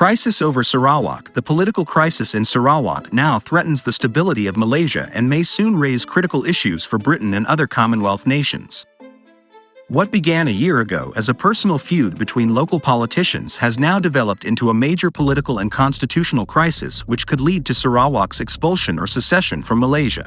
Crisis over Sarawak. The political crisis in Sarawak now threatens the stability of Malaysia and may soon raise critical issues for Britain and other Commonwealth nations. What began a year ago as a personal feud between local politicians has now developed into a major political and constitutional crisis which could lead to Sarawak's expulsion or secession from Malaysia.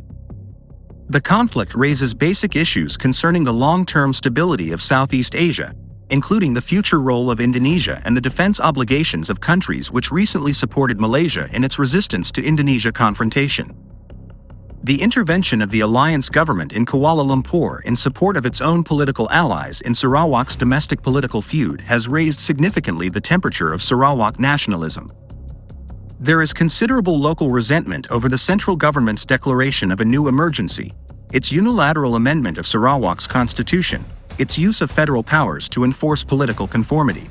The conflict raises basic issues concerning the long-term stability of Southeast Asia, including the future role of Indonesia and the defense obligations of countries which recently supported Malaysia in its resistance to Indonesia confrontation. The intervention of the alliance government in Kuala Lumpur in support of its own political allies in Sarawak's domestic political feud has raised significantly the temperature of Sarawak nationalism. There is considerable local resentment over the central government's declaration of a new emergency, its unilateral amendment of Sarawak's constitution, its use of federal powers to enforce political conformity.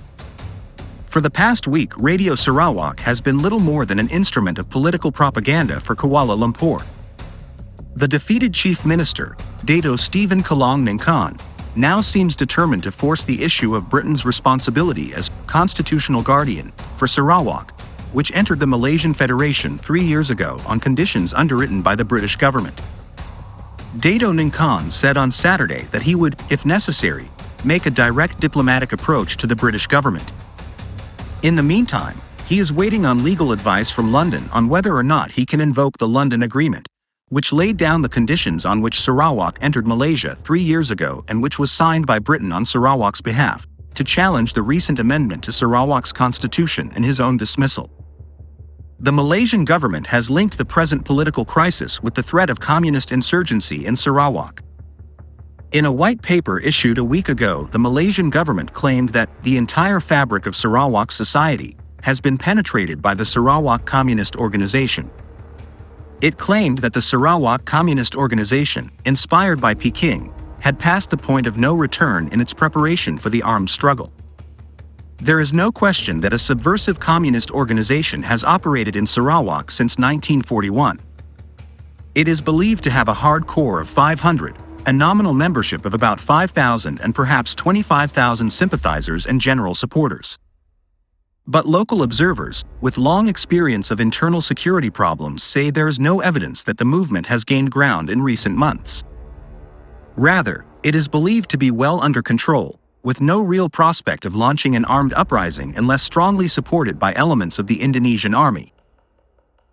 For the past week, Radio Sarawak has been little more than an instrument of political propaganda for Kuala Lumpur. The defeated Chief Minister, Dato Stephen Kalong Ningkan, now seems determined to force the issue of Britain's responsibility as constitutional guardian for Sarawak, which entered the Malaysian Federation 3 years ago on conditions underwritten by the British government. Dato Ningkan said on Saturday that he would, if necessary, make a direct diplomatic approach to the British government. In the meantime, he is waiting on legal advice from London on whether or not he can invoke the London Agreement, which laid down the conditions on which Sarawak entered Malaysia 3 years ago and which was signed by Britain on Sarawak's behalf, to challenge the recent amendment to Sarawak's constitution and his own dismissal. The Malaysian government has linked the present political crisis with the threat of communist insurgency in Sarawak. In a white paper issued a week ago, the Malaysian government claimed that the entire fabric of Sarawak society has been penetrated by the Sarawak Communist Organization. It claimed that the Sarawak Communist Organization, inspired by Peking, had passed the point of no return in its preparation for the armed struggle. There is no question that a subversive communist organization has operated in Sarawak since 1941. It is believed to have a hard core of 500, a nominal membership of about 5,000 and perhaps 25,000 sympathizers and general supporters. But local observers, with long experience of internal security problems, say there is no evidence that the movement has gained ground in recent months. Rather, it is believed to be well under control, with no real prospect of launching an armed uprising unless strongly supported by elements of the Indonesian army.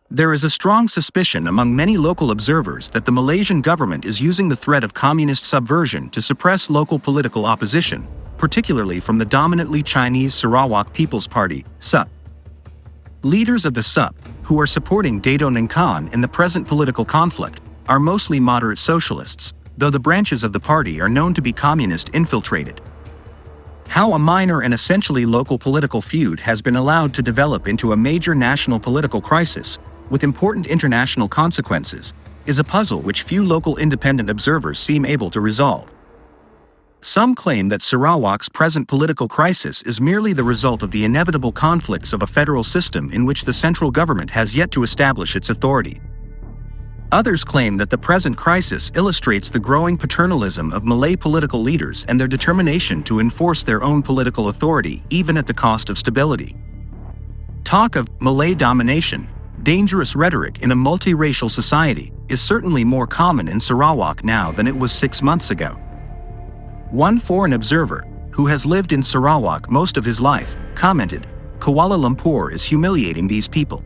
There is a strong suspicion among many local observers that the Malaysian government is using the threat of communist subversion to suppress local political opposition, particularly from the dominantly Chinese Sarawak People's Party, SUP. Leaders of the SUP, who are supporting Dato Ningkan in the present political conflict, are mostly moderate socialists, though the branches of the party are known to be communist infiltrated. How a minor and essentially local political feud has been allowed to develop into a major national political crisis, with important international consequences, is a puzzle which few local independent observers seem able to resolve. Some claim that Sarawak's present political crisis is merely the result of the inevitable conflicts of a federal system in which the central government has yet to establish its authority. Others claim that the present crisis illustrates the growing paternalism of Malay political leaders and their determination to enforce their own political authority even at the cost of stability. Talk of Malay domination, dangerous rhetoric in a multiracial society, is certainly more common in Sarawak now than it was 6 months ago. One foreign observer, who has lived in Sarawak most of his life, commented, "Kuala Lumpur is humiliating these people.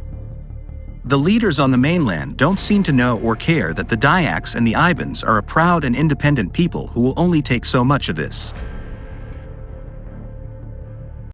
The leaders on the mainland don't seem to know or care that the Dayaks and the Ibans are a proud and independent people who will only take so much of this."